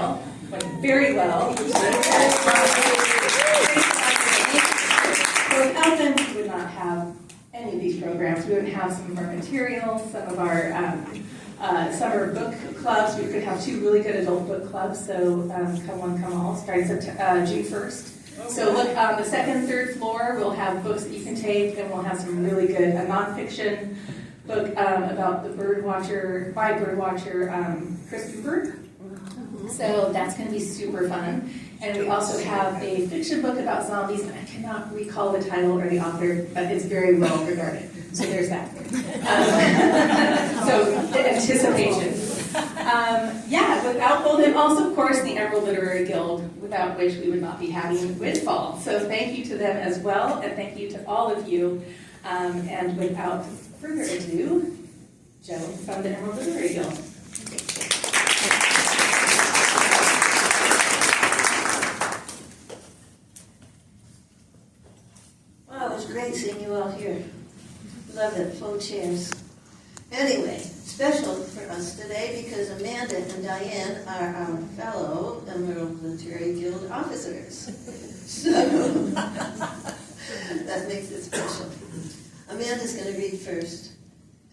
Windfall. Went very well. So without them, we would not have any of these programs. We wouldn't have some of our materials, some of our summer book clubs. We could have 2 really good adult book clubs. So come one, come all, starting June 1st. So look, on the 2nd, 3rd floor, we'll have books that you can take, and we'll have some really good nonfiction book about the birdwatcher, by birdwatcher Chris Cooper. So that's going to be super fun. And we also have a fiction book about zombies, and I cannot recall the title or the author, but it's very well regarded. So there's that. So the anticipation. Without both, and also, of course, the Emerald Literary Guild, without which we would not be having Windfall. So thank you to them as well, and thank you to all of you. And without further ado, Joe from the Emerald Literary Guild. Wow, it was great seeing you all here. Love it, full chairs. Anyway, special for us today because Amanda and Dianne are our fellow Emerald Literary Guild officers. So, that makes it special. Amanda's going to read first.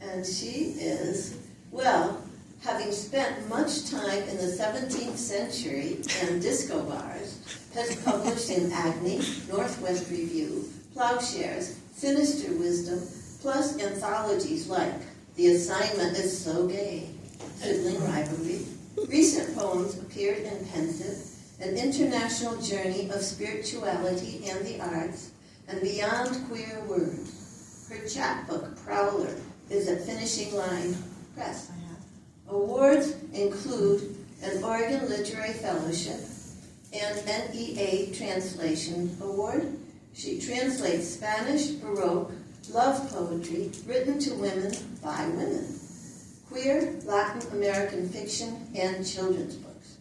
And she is, well, having spent much time in the 17th century and disco bars, has published in Agni, Northwest Review, Plowshares, Sinister Wisdom, plus anthologies like The Assignment is So Gay, Sibling Rivalry. Recent poems appeared in Pensive, An International Journey of Spirituality and the Arts, and Beyond Queer Words. Her chapbook, Prowler, is at Finishing Line Press. Awards include an Oregon Literary Fellowship and NEA Translation Award. She translates Spanish, Baroque, love poetry written to women by women, queer Latin American fiction, and children's books.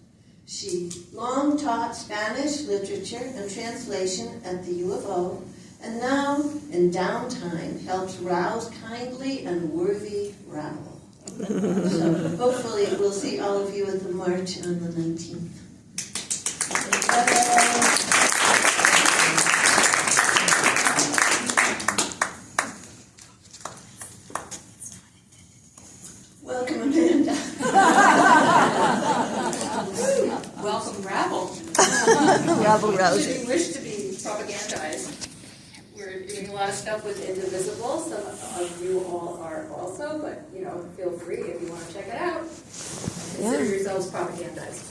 She long taught Spanish literature and translation at the U of O, and now, in downtime, helps rouse kindly and worthy rabble. So hopefully we'll see all of you at the march on the 19th. Welcome, Amanda. Welcome, rabble. Rabble rousing. We wish to be propagandized. We're doing a lot of stuff with Indivisible. Some of you all are also, but feel free if you want to check it out. Consider yourselves propagandized.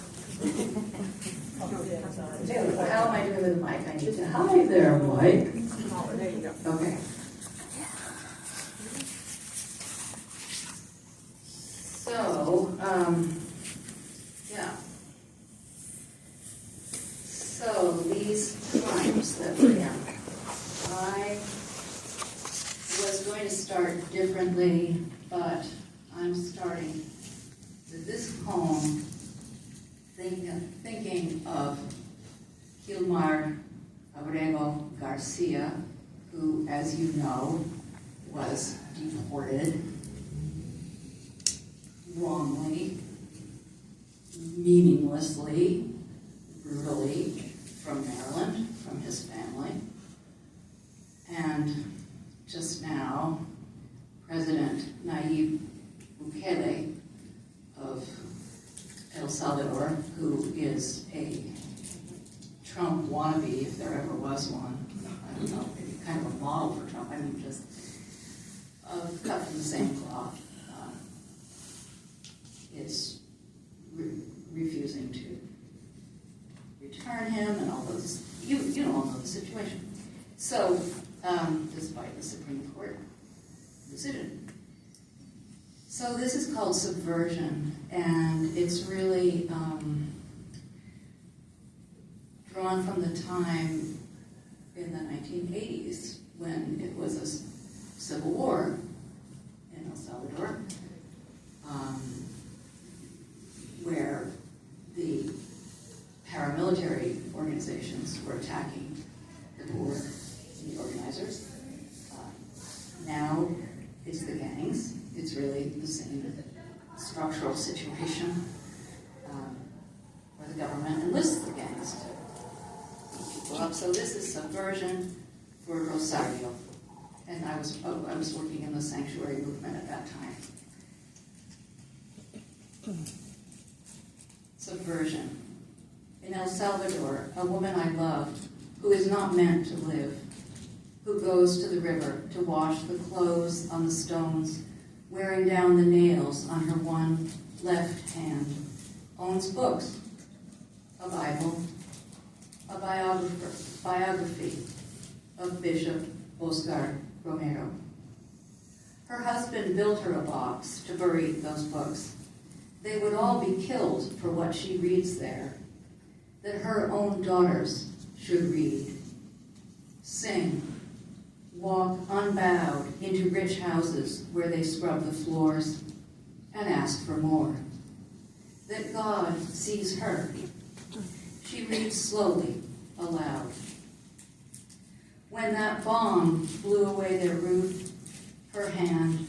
How am I doing with the mic? I need to. Hi there, Mike. There you go. Okay. So, So these times that we're in, I was going to start differently, but I'm starting with this poem, thinking of Gilmar Abrego Garcia, who, as you know, was deported wrongly, meaninglessly, brutally from Maryland, from his family. And just now, President Nayib Bukele of El Salvador, who is a Trump wannabe, if there ever was one, I don't know, maybe kind of a model for Trump, just cut from the same cloth, is refusing to return him and all those, you all know the situation. So, despite the Supreme Court decision. So this is called Subversion, and it's really drawn from the time in the 1980s when it was a civil war in El Salvador, where the paramilitary organizations were attacking the board, the organizers. Now it's the gangs. It's really the same structural situation where the enlists the gangs to beat people up. So this is subversion for Rosario. And I was working in the sanctuary movement at that time. Subversion. In El Salvador, a woman I loved, who is not meant to live, who goes to the river to wash the clothes on the stones, wearing down the nails on her one left hand, owns books, a Bible, a biography of Bishop Oscar Romero. Her husband built her a box to bury those books. They would all be killed for what she reads there, that her own daughters should read, sing, walk unbowed into rich houses where they scrub the floors and ask for more. That God sees her. She reads slowly, aloud. When that bomb blew away their roof, her hand,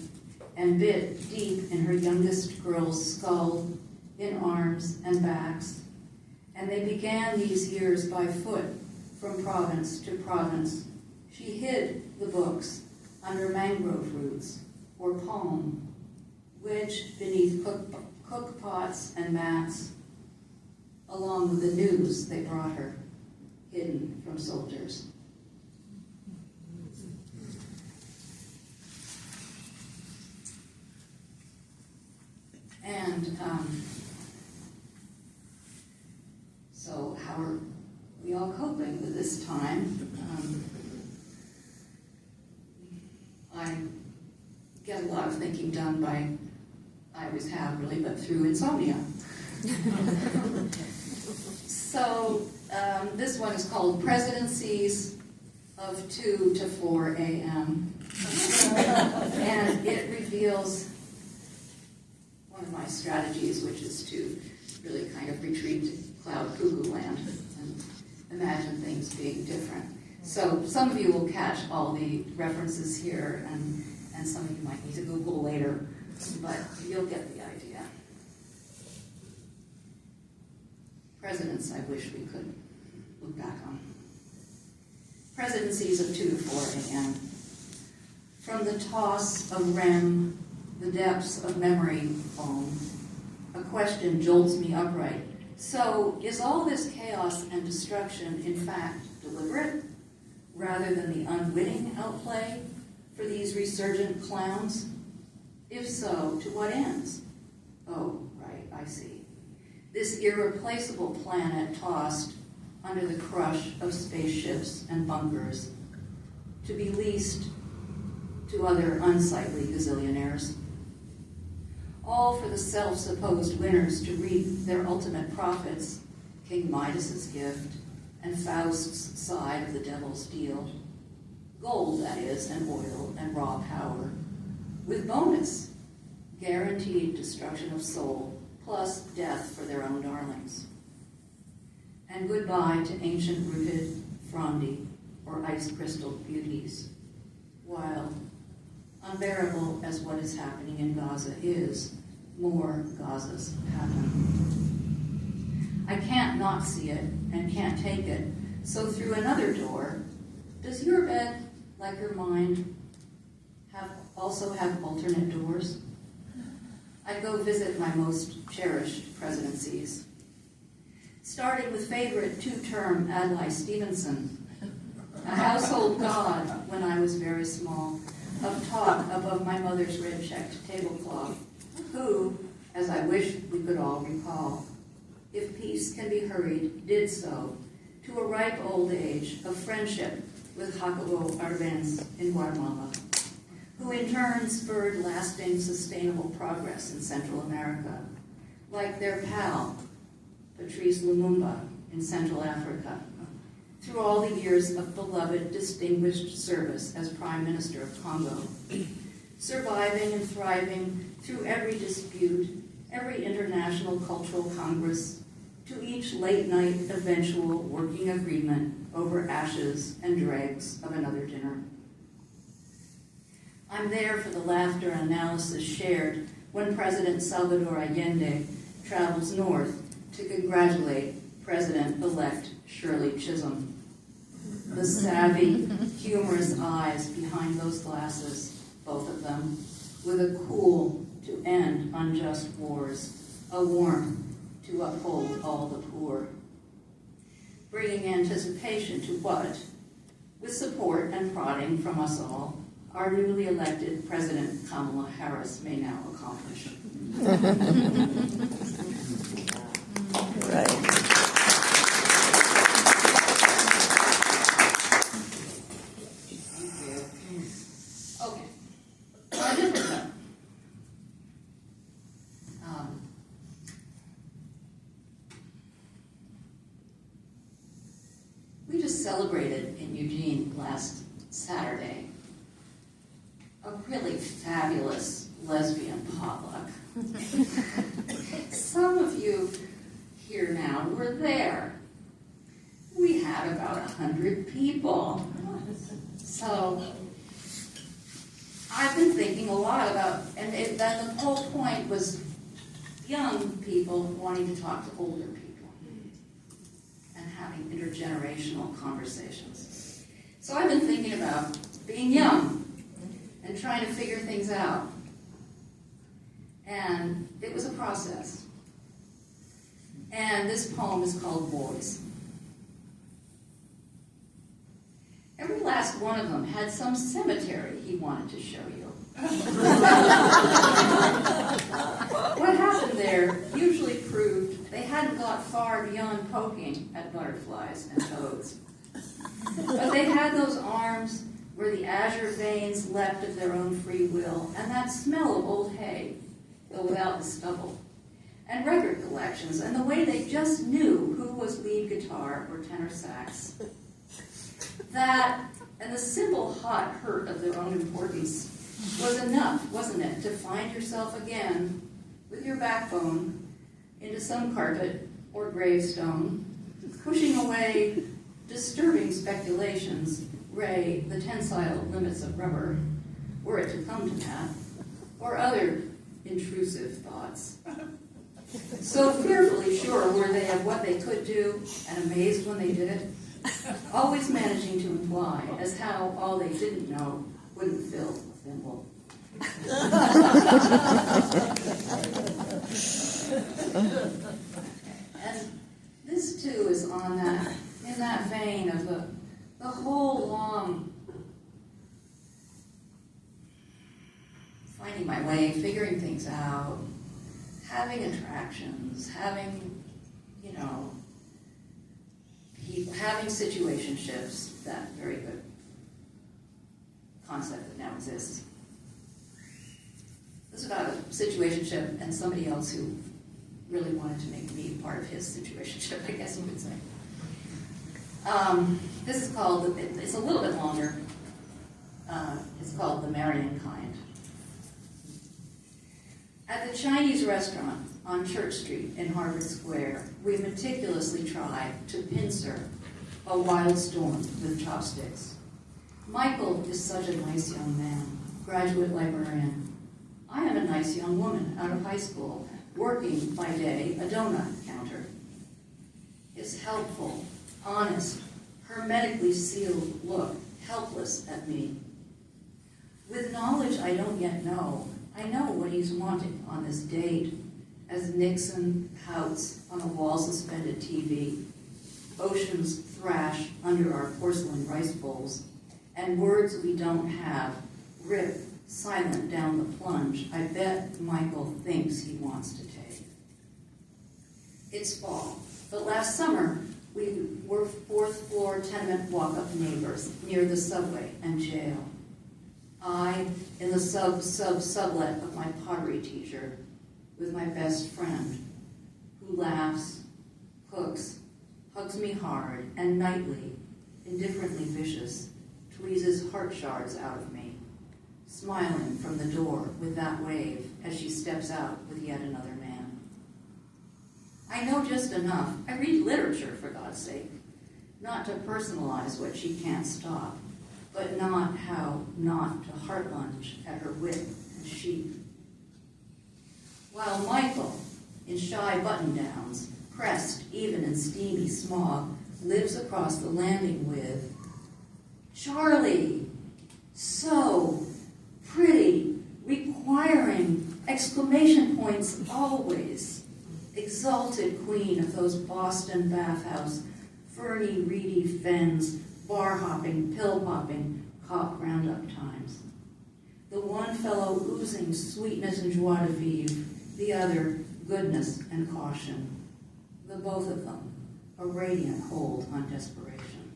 and bit deep in her youngest girl's skull, in arms and backs, and they began these years by foot from province to province. She hid the books under mangrove roots or palm, which beneath cook pots and mats, along with the news they brought her, hidden from soldiers. And so how are we all coping with this time? I get a lot of thinking done I always have really, but through insomnia. So this one is called Presidencies of 2 to 4 a.m. And it reveals one of my strategies, which is to really kind of retreat to cloud cuckoo land and imagine things being different. So some of you will catch all the references here, and some of you might need to Google later, but you'll get the idea. Presidents I wish we could look back on. Presidencies of 2 to 4 a.m. From the toss of REM, the depths of memory foam, a question jolts me upright. So, is all this chaos and destruction in fact deliberate, rather than the unwitting outplay for these resurgent clowns? If so, to what ends? Oh, right, I see. This irreplaceable planet tossed under the crush of spaceships and bunkers, to be leased to other unsightly gazillionaires. All for the self-supposed winners to reap their ultimate profits, King Midas's gift, and Faust's side of the devil's deal. Gold, that is, and oil and raw power. With bonus, guaranteed destruction of soul, plus death for their own darlings. And goodbye to ancient rooted frondy or ice crystal beauties, while unbearable as what is happening in Gaza is, more Gazas happen. I can't not see it and can't take it, so through another door, does your bed, like your mind, also have alternate doors? I'd go visit my most cherished presidencies. Starting with favorite 2-term Adlai Stevenson, a household god when I was very small, of talk above my mother's red-checked tablecloth, who, as I wish we could all recall, if peace can be hurried, did so, to a ripe old age of friendship with Jacobo Arbenz in Guatemala, who in turn spurred lasting, sustainable progress in Central America, like their pal, Patrice Lumumba in Central Africa, through all the years of beloved, distinguished service as Prime Minister of Congo, surviving and thriving through every dispute, every international cultural congress, to each late-night eventual working agreement over ashes and dregs of another dinner. I'm there for the laughter and analysis shared when President Salvador Allende travels north to congratulate President-elect Shirley Chisholm. The savvy, humorous eyes behind those glasses, both of them, with a cool to end unjust wars, a warmth to uphold all the poor. Bringing anticipation to what, with support and prodding from us all, our newly elected President Kamala Harris may now accomplish. Right. Okay. On a different note. We just celebrated in Eugene last Saturday a really fabulous lesbian potluck. Some of you here now were there. We had about 100 people. So I've been thinking a lot about, and then the whole point was young people wanting to talk to older people and having intergenerational conversations. So I've been thinking about being young and trying to figure things out. And it was a process. And this poem is called Boys. Every last one of them had some cemetery he wanted to show you. What happened there usually proved they hadn't got far beyond poking at butterflies and toads. But they had those arms where the azure veins leapt of their own free will, and that smell of old hay, though without the stubble, and record collections, and the way they just knew who was lead guitar or tenor sax. That, and the simple hot hurt of their own importance, was enough, wasn't it, to find yourself again with your backbone into some carpet or gravestone, pushing away disturbing speculations, Ray, the tensile limits of rubber, were it to come to that, or other intrusive thoughts. So fearfully sure were they of what they could do, and amazed when they did it, always managing to imply as how all they didn't know wouldn't fill a thimble. And this too is on that, in that vein of the whole long finding my way, figuring things out, having attractions, having, having situationships, that very good concept that now exists. This is about a situationship and somebody else who really wanted to make me part of his situationship, I guess you could say. This is called, it's a little bit longer, it's called The Marian Kind. At the Chinese restaurant on Church Street in Harvard Square, we meticulously try to pincer a wild storm with chopsticks. Michael is such a nice young man, graduate librarian. I am a nice young woman out of high school, working by day a donut counter. His helpful, honest, hermetically sealed look, helpless at me. With knowledge I don't yet know, I know what he's wanting on this date, as Nixon pouts on a wall-suspended TV, oceans thrash under our porcelain rice bowls, and words we don't have rip silent down the plunge I bet Michael thinks he wants to take. It's fall, but last summer we were fourth-floor tenement walk-up neighbors near the subway and jail. I in the sublet of my pottery teacher with my best friend who laughs, cooks, hugs me hard, and nightly, indifferently vicious, tweezes heart shards out of me, smiling from the door with that wave as she steps out with yet another man. I know just enough. I read literature, for God's sake, not to personalize what she can't stop, but not how not to heart lunge at her wit and sheep. While Michael, in shy button-downs, pressed even in steamy smog, lives across the landing with Charlie, so pretty, requiring exclamation points always, exalted queen of those Boston bathhouse, ferny, reedy fens, bar-hopping, pill-popping, cop roundup times. The one fellow oozing sweetness and joie de vivre, the other goodness and caution. The both of them, a radiant hold on desperation.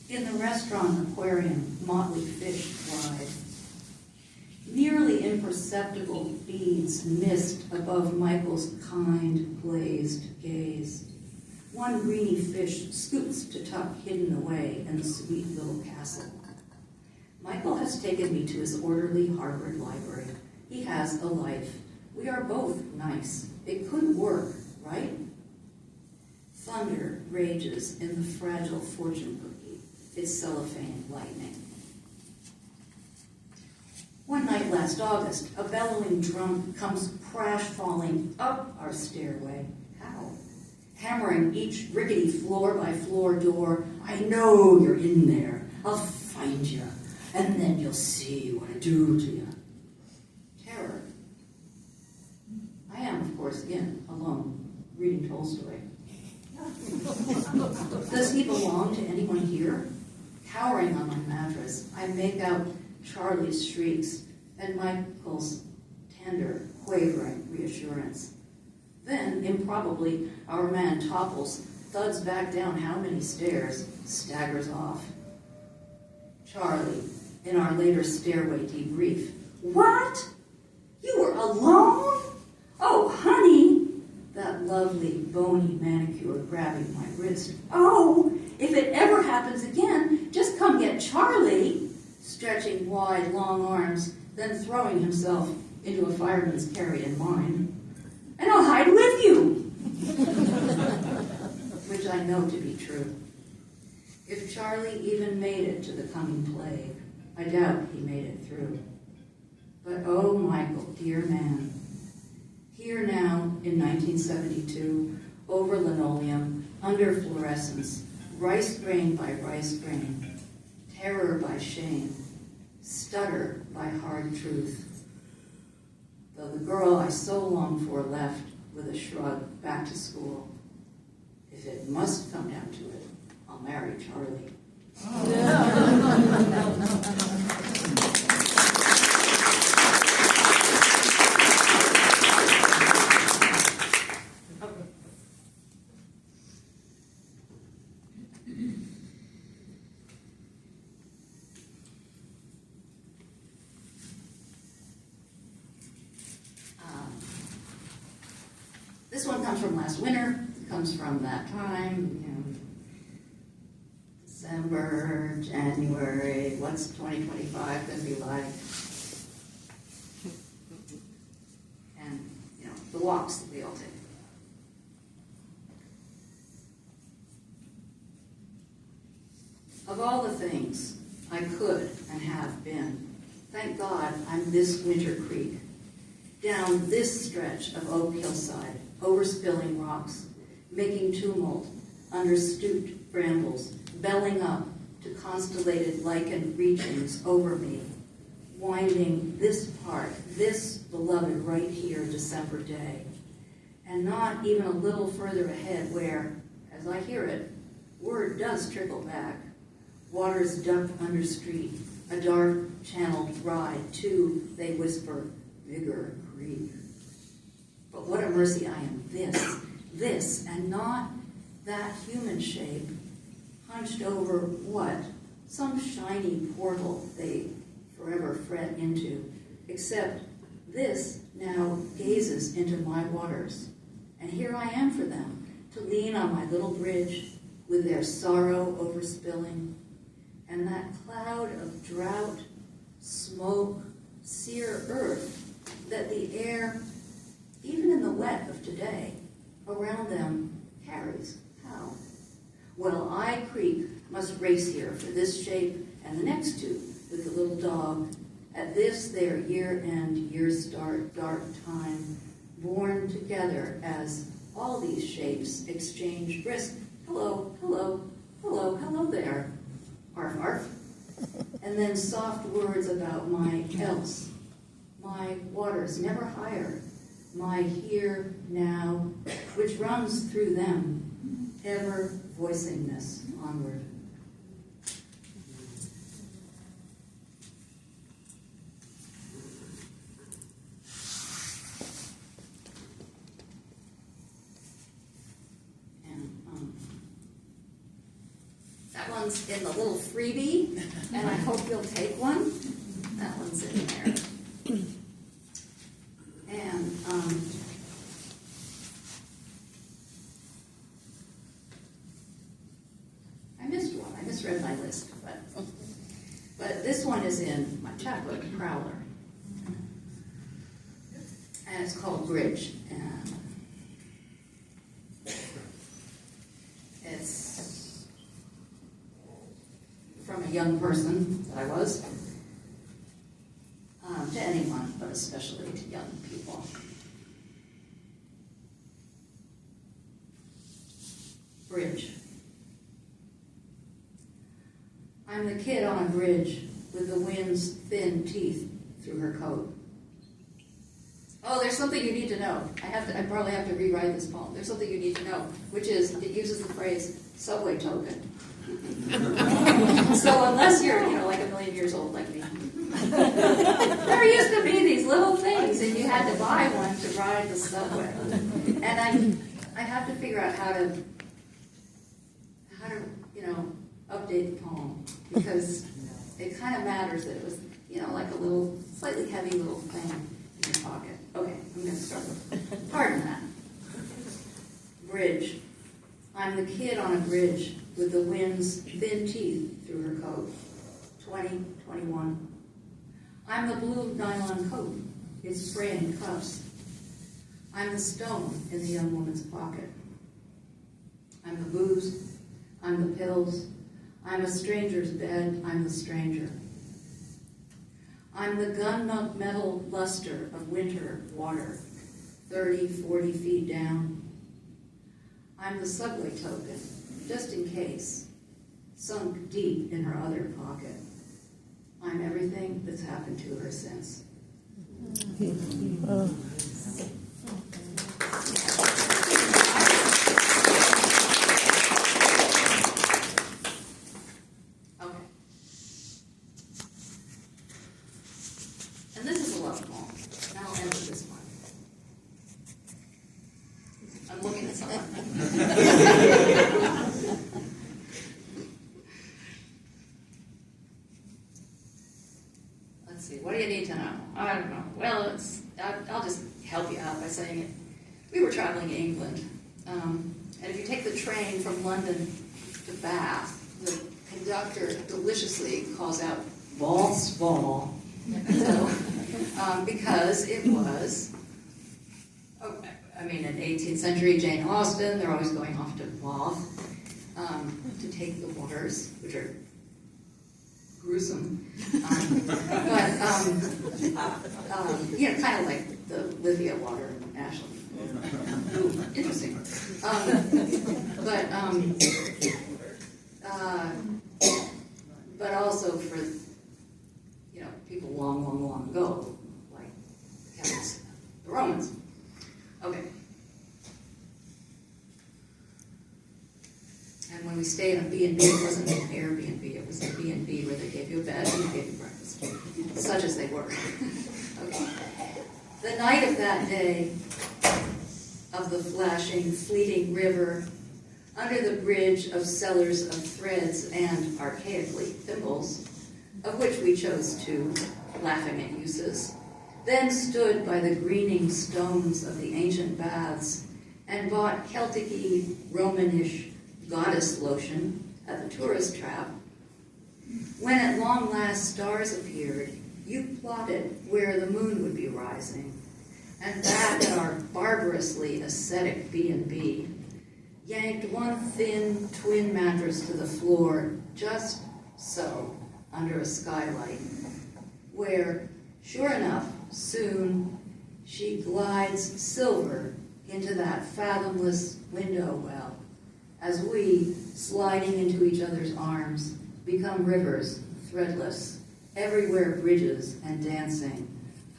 In the restaurant aquarium, motley fish glide. Nearly imperceptible beads mist above Michael's kind, glazed gaze. One greeny fish scoots to tuck hidden away in the sweet little castle. Michael has taken me to his orderly Harvard library. He has a life. We are both nice. It could work, right? Thunder rages in the fragile fortune cookie, its cellophane lightning. One night last August, a bellowing drum comes crash-falling up our stairway. How? Hammering each rickety floor-by-floor door. I know you're in there. I'll find you, and then you'll see what I do to you. Terror. I am, of course, alone, reading Tolstoy. Does he belong to anyone here? Cowering on my mattress, I make out Charlie's shrieks and Michael's tender, quavering reassurance. Then, improbably, our man topples, thuds back down how many stairs, staggers off. Charlie, in our later stairway debrief. What? You were alone? Oh, honey! That lovely, bony manicure grabbing my wrist. Oh, if it ever happens again, just come get Charlie! Stretching wide, long arms, then throwing himself into a fireman's carry in mine. And I'll hide with you! Which I know to be true. If Charlie even made it to the coming plague, I doubt he made it through. But oh, Michael, dear man, here now in 1972, over linoleum, under fluorescence, rice grain by rice grain, terror by shame, stutter by hard truth. Though the girl I so longed for left with a shrug back to school. If it must come down to it, I'll marry Charlie. This one comes from last winter. It comes from that time, December, January. What's 2025 going to be like? And, the walks that we all take. Of all the things I could and have been, thank God I'm this winter creek, down this stretch of oak hillside, over spilling rocks, making tumult under stooped brambles, belling up to constellated lichen reachings over me, winding this part, this beloved right here December day, and not even a little further ahead where, as I hear it, word does trickle back, waters duck under street, a dark channeled ride to, they whisper, Vigor Creek. But what a mercy I am this, and not that human shape, hunched over what? Some shiny portal they forever fret into, except this now gazes into my waters. And here I am for them, to lean on my little bridge with their sorrow overspilling, and that cloud of drought, smoke, sear earth that the air, even in the wet of today, around them carries. How? Well, I, Creek, must race here for this shape and the next two with the little dog. At this, their year-end, year-start, dark time, born together as all these shapes exchange brisk, hello, hello, hello, hello there, arf, arf. And then soft words about my else, my waters never higher, my here, now, which runs through them, ever voicing this onward. That one's in the little freebie, and I hope you'll take one. That one's in there. And I missed one. I misread my list, but this one is in my chapbook, Prowler, and it's called Bridge. And it's from a young person that I was, to anyone, but especially to young people. Bridge. I'm the kid on a bridge with the wind's thin teeth through her coat. Oh, there's something you need to know. I probably have to rewrite this poem. There's something you need to know, which is it uses the phrase subway token. So unless you're, like a million years old like me, there used to be these little things, and you had to buy one to ride the subway. And I have to figure out how to update the poem, because it kind of matters that it was, like a little, slightly heavy little thing in your pocket. Okay, I'm going to start with, pardon that. Bridge. I'm the kid on a bridge with the wind's thin teeth through her coat. 2021. I'm the blue nylon coat, its fraying cuffs. I'm the stone in the young woman's pocket. I'm the booze. I'm the pills. I'm a stranger's bed. I'm the stranger. I'm the gunmetal luster of winter water, 30, 40 feet down. I'm the subway token, just in case, sunk deep in her other pocket. I'm everything that's happened to her since. Okay. And this is a love poem. And I'll end with this one. I'm looking at someone. Let's see, what do you need to know? I don't know. Well, I'll just help you out by saying it. We were traveling in England, and if you take the train from London to Bath, the conductor deliciously calls out, Windfall. So, because it was, in 18th century Jane Austen, they're always going off to Bath to take the waters, which are gruesome. Kind of like the Livia water in Ashland. Ooh, interesting. But also for, people long, long, long ago, like the Celts, the Romans. Okay. And when we stayed on B&B, it wasn't an Airbnb, it was a B&B where they gave you a bed and they gave you breakfast, such as they were. Okay. The night of that day, of the flashing, fleeting river, under the bridge of sellers of threads and, archaically, thimbles, of which we chose two, laughing at uses, then stood by the greening stones of the ancient baths and bought Celtic-y, Romanish goddess lotion at the tourist trap. When at long last stars appeared, you plotted where the moon would be rising, and back at our barbarously ascetic B&B, yanked one thin twin mattress to the floor, just so, under a skylight, where, sure enough, soon, she glides silver into that fathomless window well, as we, sliding into each other's arms, become rivers, threadless, everywhere bridges and dancing,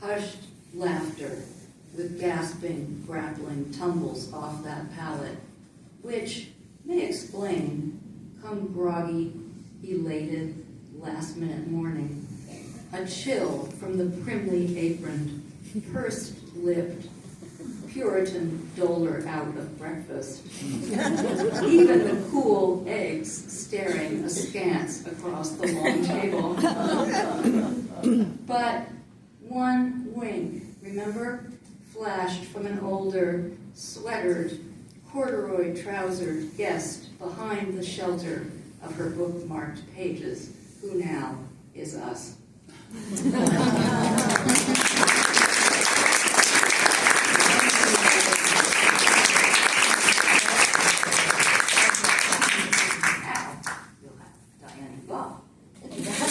hushed laughter with gasping, grappling tumbles off that pallet, which may explain, come groggy, elated, last-minute morning, a chill from the primly aproned, pursed-lipped, Puritan doler out of breakfast. Even the cool eggs staring askance across the long table. But one wink, remember? Flashed from an older, sweatered, corduroy-trousered guest behind the shelter of her bookmarked pages, who now is us. Now, you'll have Dianne Dugaw.